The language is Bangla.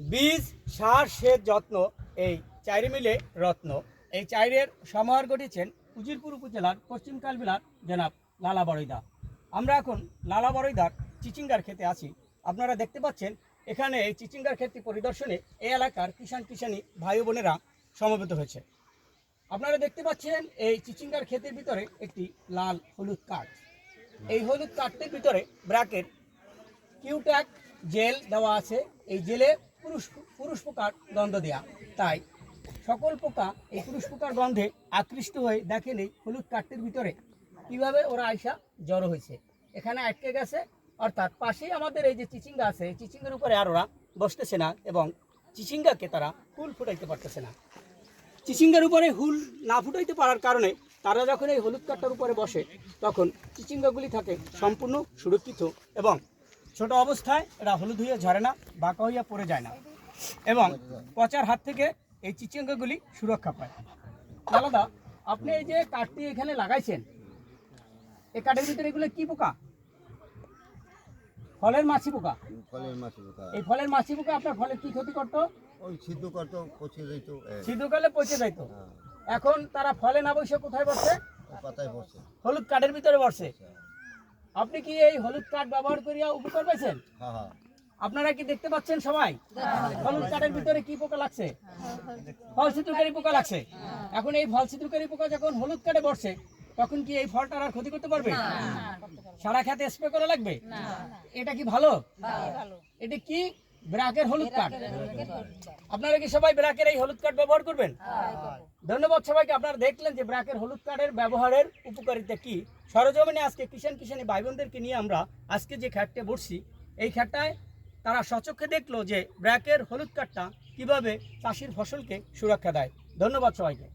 বীজ, সার, সেচ, যত্ন এই চাইরে মিলে রত্ন। এই চাইরের সমাহার ঘটিয়েছেন উজিরপুর উপজেলার পশ্চিম কালবিলার জনাব লালা বড়ইদা। আমরা এখন লালা বড়ইদার চিচিঙ্গার ক্ষেতে আছি। আপনারা দেখতে পাচ্ছেন এখানে এই চিচিঙ্গার ক্ষেতটি পরিদর্শনে এই এলাকার কিষানি ভাই বোনেরা সমবেত হয়েছে। আপনারা দেখতে পাচ্ছেন এই চিচিঙ্গার ক্ষেতের ভিতরে একটি লাল হলুদ কাঠ। এই হলুদ কাঠটির ভিতরে ব্র্যাকের কিউট্যাক জেল দেওয়া আছে। এই জেলে পুরুষ পোকার গন্ধ দেয়া, তাই সকল পোকা এই পুরুষ পোকার গন্ধে আকৃষ্ট হয়ে দেখেন এই হলুদ কাঠটির ভিতরে কিভাবে ওরা আইসা জড়ো হয়েছে, এখানে আটকে গেছে। অর্থাৎ পাশেই আমাদের এই যে চিচিঙ্গা আছে, এই চিচিঙ্গার উপরে আর ওরা বসতেছে না এবং চিচিঙ্গাকে তারা হুল ফুটাইতে পারতেছে না। চিচিঙ্গার উপরে হুল না ফুটাইতে পারার কারণে তারা যখন এই হলুদ কাঠটার উপরে বসে তখন চিচিঙ্গাগুলি থাকে সম্পূর্ণ সুরক্ষিত এবং ছোট অবস্থায় এরা হলুদ হইয়া ঝরে না, বাঁকা হইয়া পড়ে যায় না এবং পচার হাত থেকে এই চিচিঙ্গাগুলি সুরক্ষা পায়। আলাদা আপনি এই যে কাঠটি এখানে লাগাইছেন, এই কাঠের ভিতরে এগুলো কি পোকা? ফলের মাছি পোকা। এই ফলের মাছি পোকা আপনার ফলের কি ক্ষতি করতো? ওই সিদ্ধ করতো, পচে যেত। সিদ্ধ করলে পচে যেত। এখন তারা ফলে না বসে কোথায় বসে? পাতায় বসে, হলুদ কাঠের ভিতরে বসে। আপনি কি এই হলুদ কাঠ ব্যবহার করিয়া উপকার পাইছেন? আপনারা কি দেখতে পাচ্ছেন সবাই? হলুদ কাঠের ভিতরে কি পোকা লাগছে? ফল ছিদ্রকারী পোকা লাগছে। এখন এই ফল ছিদ্রকারী পোকা যখন হলুদ কাঠে বসে তখন কি এই ফলটার আর ক্ষতি করতে পারবে? সারা খেতে স্প্রে করা লাগবে? এটা কি ভালো? এটা কি ব্র্যাকের হলুদ কাঠ? আপনারা কি সবাই ব্র্যাকের এই হলুদ কাঠ ব্যবহার করবেন? ধন্যবাদ সবাইকে। আপনারা দেখলেন যে ব্র্যাকের হলুদ কাঠের ব্যবহারের উপকারিতা কি। সরজমিনে আজকে কিষানি ভাই বোনদেরকে নিয়ে আমরা আজকে যে খ্যাটটা বসছি, এই খ্যাটটায় তারা সচক্ষে দেখলো যে ব্র্যাকের হলুদ কাঠটা কিভাবে চাষির ফসলকে সুরক্ষা দেয়। ধন্যবাদ সবাইকে।